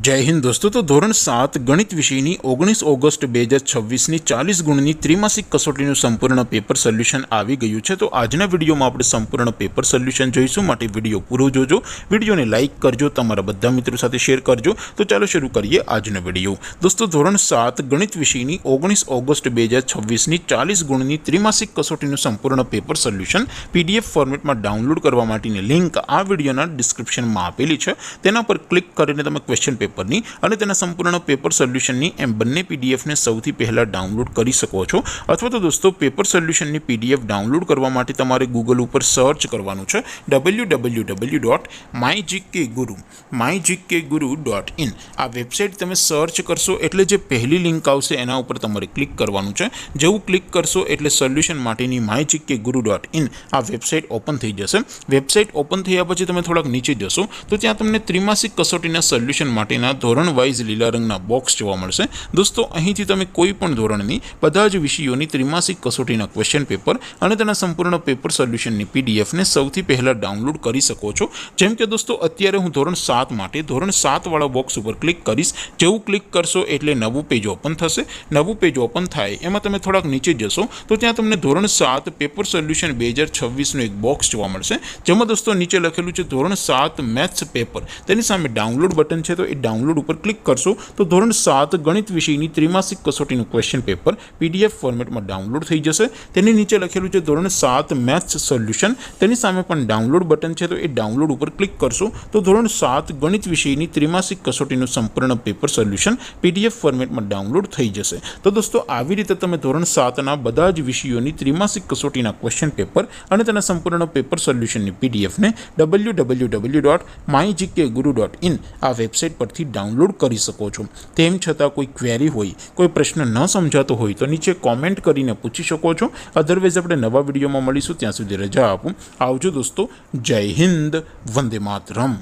जय हिंद दोस्तों। तो धोरण 7 गणित विषयनी 19 ऑगस्ट 2026 40 गुणनी त्रिमासिक कसोटीનું સંપૂર્ણ પેપર સોલ્યુશન આવી ગયું છે। તો આજના વિડીયોમાં આપણે સંપૂર્ણ પેપર સોલ્યુશન જોઈશું, માટે વિડીયો પૂરો જોજો, વિડીયોને લાઇક કરજો, તમારા બધા મિત્રો સાથે શેર કરજો। તો ચાલો શરૂ કરીએ આજનો વિડીયો। દોસ્તો ધોરણ 7 ગણિત વિષયની 19 ઓગસ્ટ 2026 40 ગુણની ત્રિમાસિક કસોટીનું સંપૂર્ણ પેપર સોલ્યુશન PDF ફોર્મેટમાં ડાઉનલોડ કરવા માટેની લિંક આ વિડીયોના ડિસ્ક્રિપ્શનમાં આપેલી છે। તેના પર ક્લિક કરીને તમે ક્વેશ્ચન પેપરની અને તેના સંપૂર્ણ પેપર સોલ્યુશનની એમ બંને પીડીએફને સૌથી પહેલાં ડાઉનલોડ કરી શકો છો। અથવા તો દોસ્તો પેપર સોલ્યુશનની પીડીએફ ડાઉનલોડ કરવા માટે તમારે ગૂગલ ઉપર સર્ચ કરવાનું છે www.mygkguru.in। આ વેબસાઇટ તમે સર્ચ કરશો એટલે જે પહેલી લિંક આવશે એના ઉપર તમારે ક્લિક કરવાનું છે। જેવું ક્લિક કરશો એટલે સોલ્યુશન માટેની mygkguru.in આ વેબસાઇટ ઓપન થઈ જશે। વેબસાઇટ ઓપન થયા પછી તમે થોડાક નીચે જશો તો ત્યાં તમને ત્રિમાસિક કસોટીના સોલ્યુશન માટેના ધોરણ વાઇઝ લીલા રંગના બોક્સ જોવા મળશે। દોસ્તો અહીંથી તમે કોઈ પણ ધોરણની બધા જ વિષયોની ત્રિમાસિક કસોટીના ક્વેશ્ચન પેપર અને તેના સંપૂર્ણ પેપર સોલ્યુશનની પીડીએફને સૌથી પહેલાં ડાઉનલોડ કરી શકો છો। જેમ કે દોસ્તો અત્યારે હું ધોરણ 7 માટે ધોરણ 7 વાળા બોક્સ ઉપર ક્લિક કરીશ। જેવું ક્લિક કરશો એટલે નવું પેજ ઓપન થશે। નવું પેજ ઓપન થાય એમાં તમે થોડાક નીચે જશો તો ત્યાં તમને ધોરણ 7 પેપર સોલ્યુશન 2026નું એક બોક્સ જોવા મળશે, જેમાં દોસ્તો નીચે લખેલું છે ધોરણ 7 મેથ્સ પેપર। તેની સામે ડાઉનલોડ બટન છે, તો એ ડાઉનલોડ ઉપર ક્લિક કરશો તો ધોરણ 7 ગણિત વિષયની ત્રિમાસિક કસોટીનું ક્વેશ્ચન પેપર PDF ફોર્મેટમાં ડાઉનલોડ થઈ જશે। તેની નીચે લખેલું છે ધોરણ 7 મેથ્સ સોલ્યુશન, તેની સામે પણ ડાઉનલોડ બટન છે, તો એ ડાઉનલોડ ઉપર ક્લિક કરશો તો ધોરણ 7 ગણિત વિષયની ત્રિમાસિક કસોટીનું સંપૂર્ણ પેપર સોલ્યુશન PDF ફોર્મેટમાં ડાઉનલોડ થઈ જશે। તો દોસ્તો આવી રીતે તમે ધોરણ 7ના બધા જ વિષયોની ત્રિમાસિક કસોટીના ક્વેશ્ચન પેપર અને તેના સંપૂર્ણ પેપર સોલ્યુશનની પીડીએફને www.mygkguru.in આ વેબસાઇટ પરથી ડાઉનલોડ કરી શકો છો। તેમ છતાં કોઈ ક્વેરી હોય, કોઈ પ્રશ્ન ન સમજાતો હોય તો નીચે કોમેન્ટ કરીને પૂછી શકો છો। અધરવાઇઝ આપણે નવા વિડીયોમાં મળીશું, ત્યાં સુધી રજા આપું। આવજો દોસ્તો, જય હિન્દ, વંદે માતરમ।